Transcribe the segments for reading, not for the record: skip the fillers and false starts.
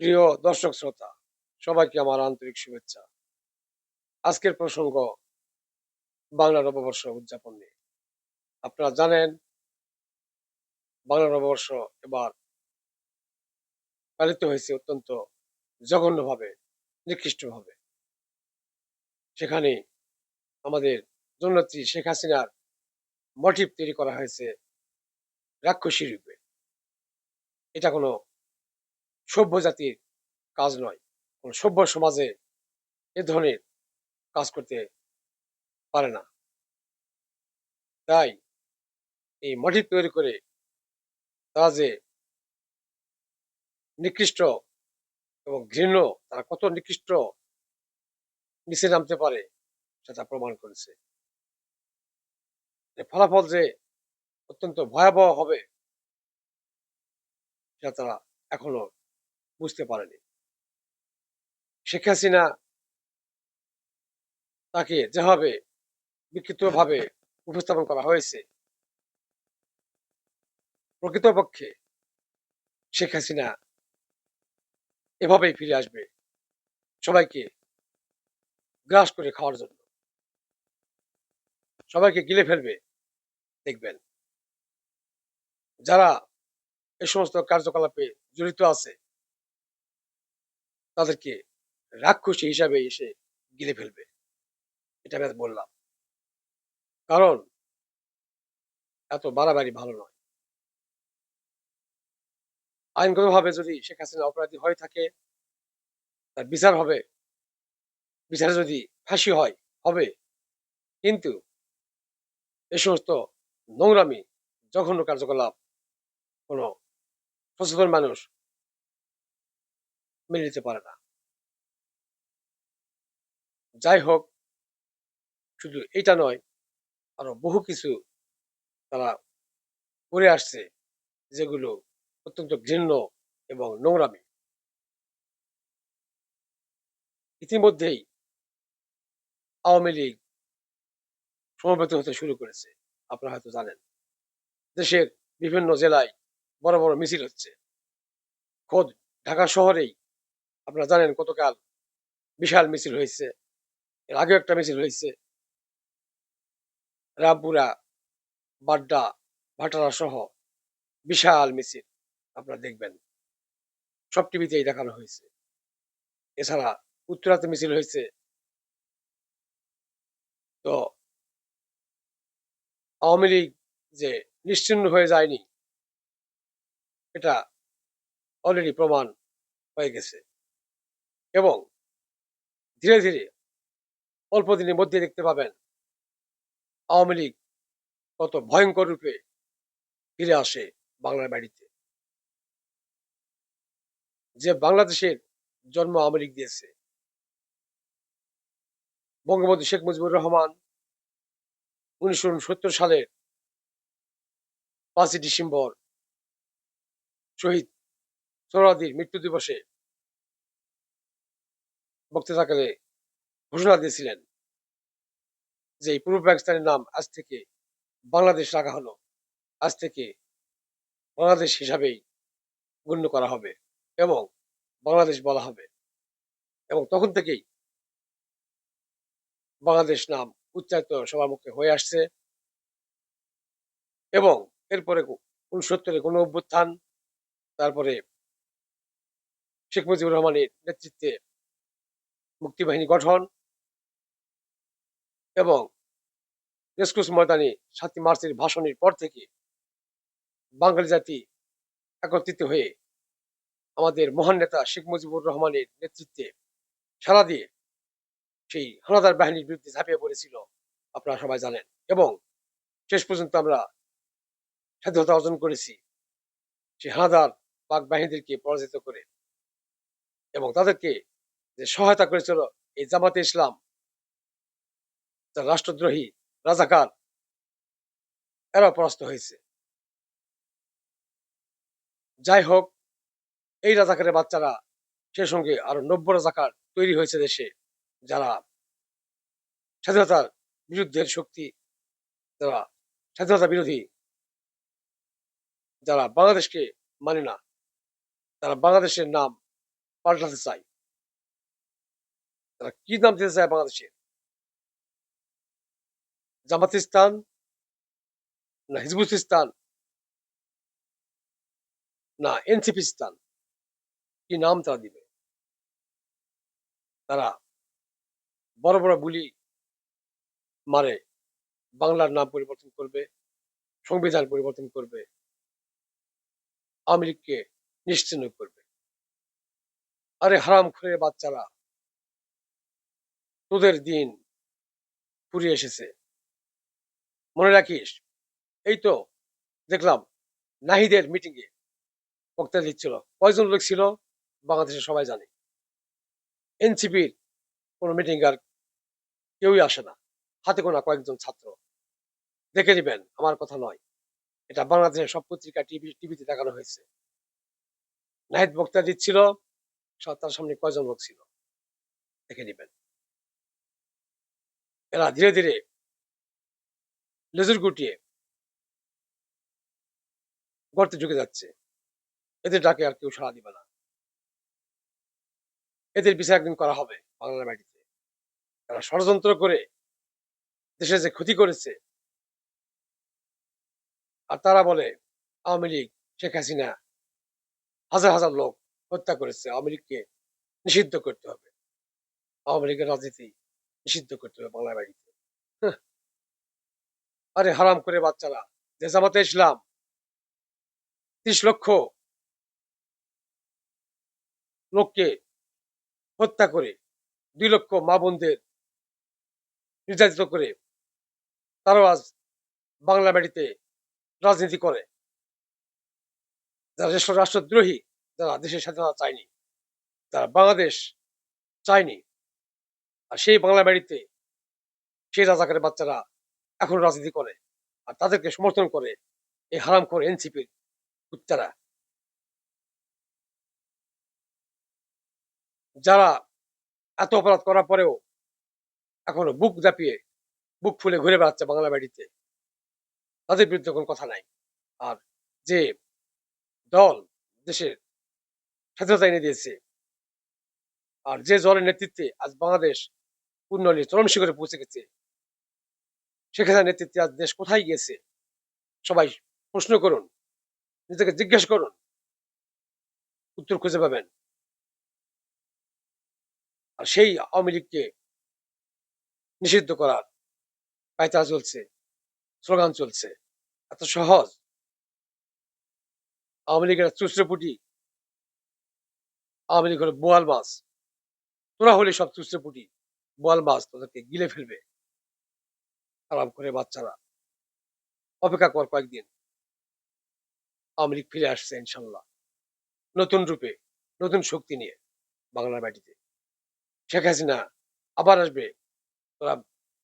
প্রিয় দর্শক শ্রোতা, সবাইকে আমার আন্তরিক শুভেচ্ছা। আজকের প্রসঙ্গ বাংলা নববর্ষ উদযাপন নিয়ে। আপনারা জানেন বাংলা নববর্ষ এবার পালিত হয়েছে অত্যন্ত জঘন্যভাবে, নিকৃষ্টভাবে। সেখানে আমাদের জননেত্রী শেখ হাসিনার মোটিভ তৈরি করা হয়েছে রাক্ষসী রূপে। এটা কোনো সভ্য জাতির কাজ নয়। কোনো সভ্য সমাজে এ ধরনের কাজ করতে পারে না। তাই এই মোটিভ তৈরি করে তারা যে নিকৃষ্ট এবং ঘৃণ্য, তারা কত নিকৃষ্ট নিচে নামতে পারে সেটা প্রমাণ করেছে। এর ফলাফল যে অত্যন্ত ভয়াবহ হবে সেটা তারা এখনো বুঝতে পারেনি। শেখ হাসিনা তাকে যেভাবে বিকৃতভাবে উপস্থাপন করা হয়েছে, প্রকৃতপক্ষে শেখ হাসিনা এভাবেই ফিরে আসবে সবাইকে গ্রাস করে খাওয়ার জন্য, সবাইকে গিলে ফেলবে। দেখবেন যারা এই সমস্ত কার্যকলাপে জড়িত আছে তাদেরকে রাক্ষসী হিসাবে এসে গিলে ফেলবে। এটা আমি বললাম, কারণ এত বাড়াবাড়ি ভালো নয়। আইনগতভাবে যদি শেখ হাসিনা অপরাধী হয়ে থাকে তার বিচার হবে, বিচারে যদি ফাঁসি হয় হবে, কিন্তু এ সমস্ত নোংরামি, জঘন্য কার্যকলাপ কোনো সচেতন মানুষ মেনে নিতে পারে না। যাই হোক, শুধু এটা নয়, আরো বহু কিছু তারা করে আসছে যেগুলো অত্যন্ত ঘৃণ্য এবং নোংরামি। ইতিমধ্যেই আওয়ামী লীগ সমবেত হতে শুরু করেছে। আপনারা হয়তো জানেন দেশের বিভিন্ন জেলায় বড় বড় মিছিল হচ্ছে। খোদ ঢাকা শহরেই আপনারা জানেন গতকাল বিশাল মিছিল হয়েছে, এর আগেও একটা মিছিল হয়েছে। রামপুরা, বাড্ডা, ভাটারা সহ বিশাল মিছিল আপনারা দেখবেন, সব টিভিতেই দেখানো হয়েছে। এছাড়া উত্তরাতে মিছিল হয়েছে। তো আওয়ামী লীগ যে নিশ্চিহ্ন হয়ে যায়নি এটা অলরেডি প্রমাণ হয়ে গেছে, এবং ধীরে ধীরে অল্প দিনের মধ্যে দেখতে পাবেন আওয়ামী লীগ কত ভয়ঙ্কর রূপে ফিরে আসে বাংলার বাড়িতে। যে বাংলাদেশের জন্ম আওয়ামী লীগ দিয়েছে, বঙ্গবন্ধু শেখ মুজিবুর রহমান 1969 সালের 5ই ডিসেম্বর শহীদ সোহরাওয়ার্দীর মৃত্যু দিবসে বক্তৃতাকালে ঘোষণা দিয়েছিলেন যে এই পূর্ব পাকিস্তানের নাম আজ থেকে বাংলাদেশ রাখা হলো, আজ থেকে বাংলাদেশ হিসাবেই গণ্য করা হবে এবং বাংলাদেশ বলা হবে। এবং তখন থেকেই বাংলাদেশ নাম উচ্চারিত সবার মুখে হয়ে আসছে। এবং এরপরে 69-এ গণ অভ্যুত্থান, তারপরে শেখ মুজিবুর রহমানের নেতৃত্বে মুক্তিবাহিনী গঠন, এবং রেসকোর্স ময়দানে 7ই মার্চের ভাষণের পর থেকে বাঙালি জাতি একত্রিত হয়ে আমাদের মহান নেতা শেখ মুজিবুর রহমানের নেতৃত্বে সাড়া দিয়ে সেই হানাদার বাহিনীর বিরুদ্ধে ঝাঁপিয়ে পড়েছিল, আপনারা সবাই জানেন। এবং শেষ পর্যন্ত আমরা স্বাধীনতা অর্জন করেছি সেই হানাদার পাক বাহিনীদেরকে পরাজিত করে। এবং তাদেরকে যে সহায়তা করেছিল এই জামাতে ইসলাম, যারা রাষ্ট্রদ্রোহী রাজাকার, এরা পরাস্ত হয়েছে। যাই হোক, এই রাজাকারের বাচ্চারা সে সঙ্গে আরো 90 রাজাকার তৈরি হয়েছে দেশে, যারা স্বাধীনতার বিরুদ্ধের শক্তি, যারা স্বাধীনতা বিরোধী, যারা বাংলাদেশকে মানে না, তারা বাংলাদেশের নাম পাল্টাতে চায়। তারা কি নাম দিতে চায় বাংলাদেশে? জামাত ইসলাম না হিজবুল ইসলাম না এনসিপিস্তান? কি নাম তারা দিবে? তারা বড় বড় বুলি মারে বাংলার নাম পরিবর্তন করবে, সংবিধান পরিবর্তন করবে, আওয়ামী লীগকে নিশ্চিহ্ন করবে। আরে হারামখোরের বাচ্চারা, তোদের দিন ফুরিয়ে এসেছে। মনে রাখিস, এই তো দেখলাম নাহিদের মিটিং এ বক্তৃতা দিচ্ছিল। কয়জন লোক ছিল বাংলাদেশে সবাই জানে। এনসিপির কোন মিটিং আর কেউই আসে না, হাতে গোনা কয়েকজন ছাত্র। দেখে নিবেন, আমার কথা নয়, এটা বাংলাদেশের সব পত্রিকা টিভিতে দেখানো হয়েছে। নাহিদ বক্তৃতা দিচ্ছিল, তার সামনে কয়জন লোক ছিল দেখে নিবেন। এরা ধীরে ধীরে লেজুর গুটিয়ে গর্তে ঢুকে যাচ্ছে। এদের ডাকে আর কেউ সাড়া দিবে না। এদের বিচার একদিন করা হবে বাংলার মাটিতে। তারা ষড়যন্ত্র করে দেশে যে ক্ষতি করেছে, আর তারা বলে আওয়ামী লীগ, শেখ হাসিনা হাজার হাজার লোক হত্যা করেছে, আওয়ামী লীগকে নিষিদ্ধ করতে হবে, আওয়ামী লীগের রাজনীতি নিষিদ্ধ করতে হবে বাংলার বাড়িতে। আরে হারাম করে বাচ্চারা, যে জামাতে ইসলাম 30 লক্ষ লোককে হত্যা করে, 2 লক্ষ মা বোনদের নির্যাতিত করে, তারাও আজ বাংলা বাড়িতে রাজনীতি করে। যারা রাষ্ট্রদ্রোহী, যারা দেশের স্বাধীনতা চায়নি, যারা বাংলাদেশ চায়নি, আর সেই বাংলা বাড়িতে সেই রাজাকারের বাচ্চারা এখন রাজনীতি করে, আর তাদেরকে সমর্থন করে এই হারামখোর এনসিপির কুত্তারা, যারা এত অপরাধ করার পরেও এখনো বুক দাপিয়ে বুক ফুলে ঘুরে বেড়াচ্ছে বাংলা বাড়িতে। তাদের বিরুদ্ধে কোনো কথা নাই। আর যে দল দেশের স্বাধীনতা এনে দিয়েছে, আর যে দলের নেতৃত্বে আজ বাংলাদেশ উন্নয়নের চরম শিখরে পৌঁছে গেছে, সেখানে নেতৃত্বে আজ দেশ কোথায় গিয়েছে সবাই প্রশ্ন করুন, নিজেকে জিজ্ঞেস করুন, উত্তর খুঁজে পাবেন। আর সেই আওয়ামী লীগকে নিষিদ্ধ করার পায়তারা চলছে, স্লোগান চলছে। এত সহজ? আওয়ামী লীগের চুচড়েপুটি, আওয়ামী লীগ হলো বোয়াল মাছ। তোরা হলে সব চুচড়েপুটি বোয়াল মাছ, তোদেরকে গিলে ফেলবে আরাম করে বাচ্চারা। অপেক্ষা কর কয়েকদিন, আওয়ামী লীগ ফিরে আসছে ইনশাল্লাহ, নতুন রূপে, নতুন শক্তি নিয়ে বাংলার মাটিতে। শেখ হাসিনা আবার আসবে। তোরা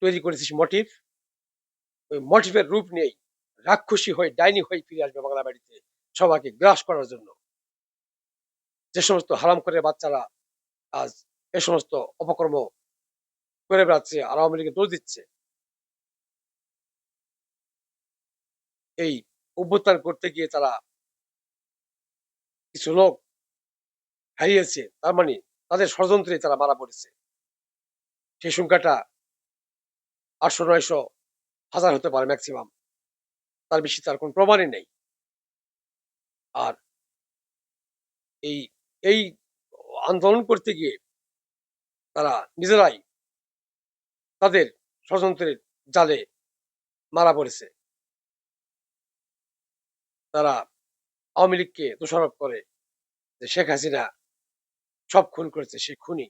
তৈরি করেছিস মোটিভ, ওই মোটিভের রূপ নেই, রাক্ষসী হয়ে ডাইনি হয়ে ফিরে আসবে বাংলা বাড়িতে সবাইকে গ্রাস করার জন্য। যে সমস্ত হারাম করে বাচ্চারা আজ এ সমস্ত অপকর্ম করে বেড়াচ্ছে আর আওয়ামী লীগের দোষ দিচ্ছে, এই অভ্যুত্থান করতে গিয়ে তারা কিছু লোক হারিয়েছে, তার মানে তাদের ষড়যন্ত্রে তারা মারা পড়েছে। সেই সংখ্যাটা 800, 900, 1000 হতে পারে ম্যাক্সিমাম, তার বেশি তার কোন প্রমাণই নেই। আর এই এই আন্দোলন করতে গিয়ে তারা নিজেরাই তাদের ষড়যন্ত্রের জালে মারা পড়েছে। তারা আওয়ামী লীগকে দোষারোপ করে যে শেখ হাসিনা সব খুন করেছে, সে খুনি।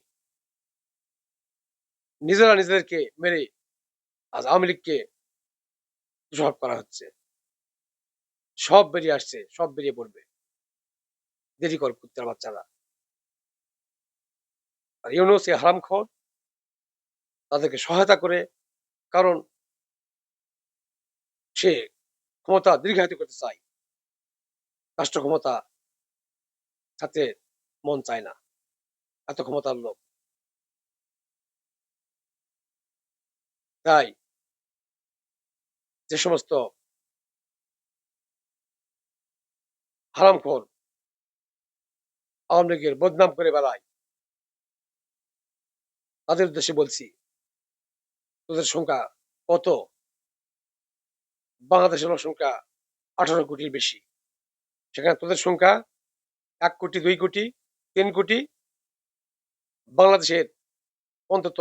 নিজেরা নিজেদেরকে মেরে আজ আওয়ামী লীগকে দোষারোপ করা হচ্ছে। সব বেরিয়ে আসছে, সব বেরিয়ে পড়বে। দেরি কর কুত্তার বাচ্চারা। আর ইউনূস এই হারামখোর তাদেরকে সহায়তা করে, কারণ সে ক্ষমতা দীর্ঘায়িত করতে চায়, রাষ্ট্র ক্ষমতা ছাড়তে মন চায় না, এত ক্ষমতার লোক। তাই যে সমস্ত হারামখোর আওয়ামী লীগের বদনাম করে বেড়ায়, তাদের উদ্দেশ্যে বলছি, তোদের সংখ্যা কত? বাংলাদেশের জনসংখ্যা 18 কোটির বেশি। সেখানে তোদের সংখ্যা 1 কোটি, 2 কোটি, 3 কোটি। বাংলাদেশের অন্তত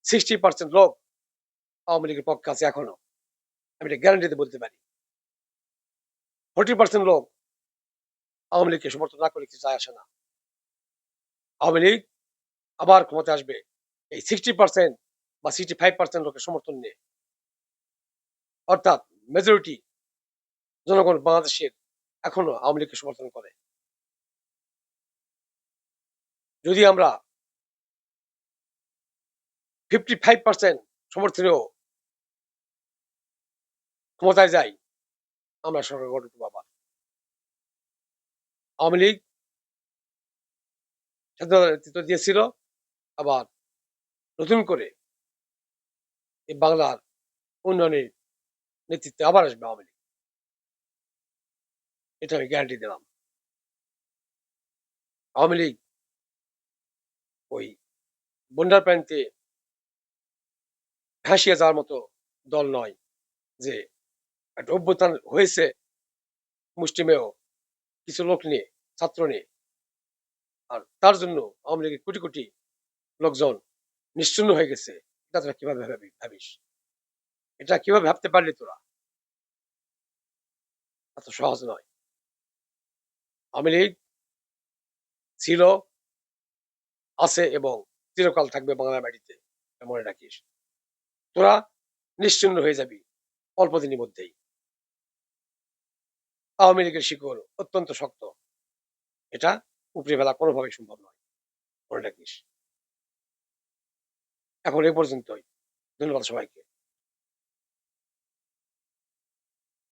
60% লোক আওয়ামী লীগের পক্ষে আছে এখনো। আমি এটা গ্যারান্টি দিয়ে বলতে পারি। 40% লোক আওয়ামী লীগকে সমর্থন না করে কিছু যায় আসে না। আওয়ামী লীগ আবার ক্ষমতায় আসবে এই 60% বা 65% লোকের সমর্থন নিয়ে। অর্থাৎ মেজরিটি জনগণ বাংলাদেশের এখনো আওয়ামী লীগকে সমর্থন করে। যদি আমরা 55% সমর্থনেও ক্ষমতায় যাই, আমরা সরকার গঠন করবো আবার। আওয়ামী লীগ স্বাধীনতার নেতৃত্ব দিয়েছিল, আবার নতুন করে এই বাংলার উন্নয়নের নেতৃত্বে আবার আসবে আওয়ামী লীগ। এটা আমি গ্যারান্টি দিলাম। আওয়ামী লীগ ওই বন্যার পানিতে ভাসিয়ে যাওয়ার মতো দল নয় যে একটা অভ্যুত্থান হয়েছে মুষ্টিমেয় কিছু লোক নিয়ে, ছাত্র নিয়ে, আর তার জন্য আওয়ামী লীগের কোটি কোটি লোকজন নিশ্চিহ্ন হয়ে গেছে। এটা তোরা কিভাবে ভাবিস? এটা কিভাবে ভাবতে পারলি তোরা? এত সহজ নয়। আওয়ামী লীগ ছিল, আছে এবং চিরকাল থাকবে বাংলার মাটিতে, এটা মনে রাখিস। তোরা নিশ্চিহ্ন হয়ে যাবি অল্প দিনের মধ্যেই। আওয়ামী লীগের শিকড় অত্যন্ত শক্ত, এটা উপড়ে ফেলা কোনোভাবেই সম্ভব নয়, মনে রাখিস। এখন এ পর্যন্তই। ধন্যবাদ সবাইকে।